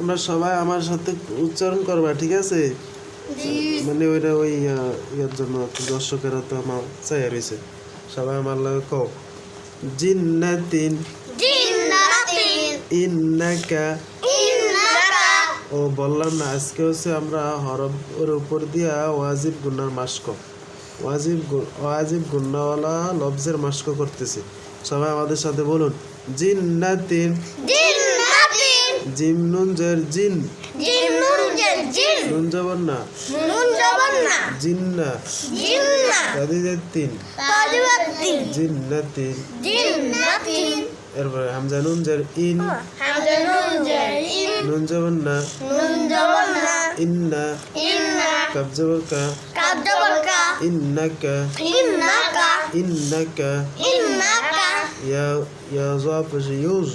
তোমরা সবাই আমার সাথে উচ্চারণ করবা, ঠিক আছে? মানে ওইটা ওই ইয়ার জন্য দর্শকেরা তো আমার চাই রয়েছে। সবাই আমার লাগে কও, জিন্নাতিন ইন্নাকা। ও বললাম না, আজকে হচ্ছে আমরা হরফের উপর দিয়া ওয়াজিব গুন্নার মাস্ক, ওয়াজিব গুন্নাওয়ালা লফজের মাস্ক করতেছি। সবাই আমাদের সাথে বলুন, জিন্নাতিন। জিম নুন জের জিন, নুন জবর না, জিন্না, তাদিদের তিন, জিন্নাতিন। এরপরে হামজা নুন জের ইন, নুন জবর না, ইন্না, কাব জবর কা, ইন্নাকা, ইন্নাকা। ইয়া জাফর ইউজ,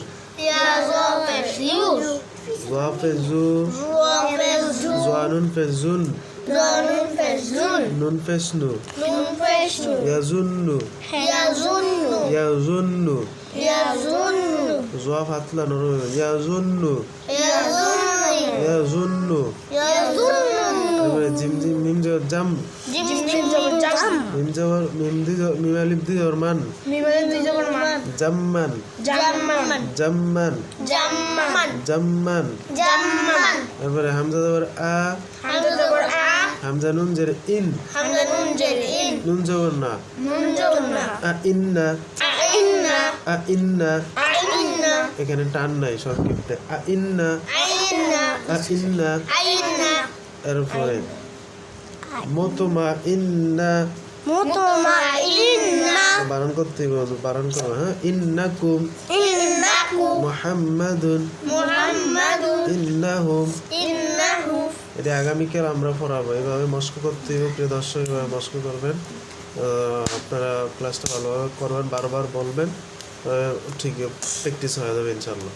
জাফেজু, জানুন ফেজুন, নুন ফেসনু, ইয়াজুন্নু, ইয়াজুন্নু। জোয়া ফাতলা নরম, ইয়াজুন্নু, ইয়াজুন্নু। এবারে জিম জিম মিম জবর জাম, মিম আলিফ দি জবর মান, জাম্মান, জাম্মান, জাম্মান। এবারে হামজা জবর আ, হামজা নুন জের ইন, নুন জবর না, আ ইন্না, আ ইন্না। এখানে টান নাই, সংক্ষিপ্তে আ ইন্না, আ ইন্না। এরপরে মুতমা ইন্না, বারণ করতে হবে, বারণ করো। হ্যাঁ, ইন্নাকুম, মুহাম্মাদুন, ইন্নাহুম। এটা আগামীকাল আমরা পড়াবো, এভাবে মস্ক করতে হবে। প্রিয় দর্শক, এভাবে মস্ক করবেন। আপনারা ক্লাসটা ভালোভাবে করবেন, বারবার বলবেন, ঠিক প্র্যাকটিস হয়ে যাবে ইনশাল্লাহ।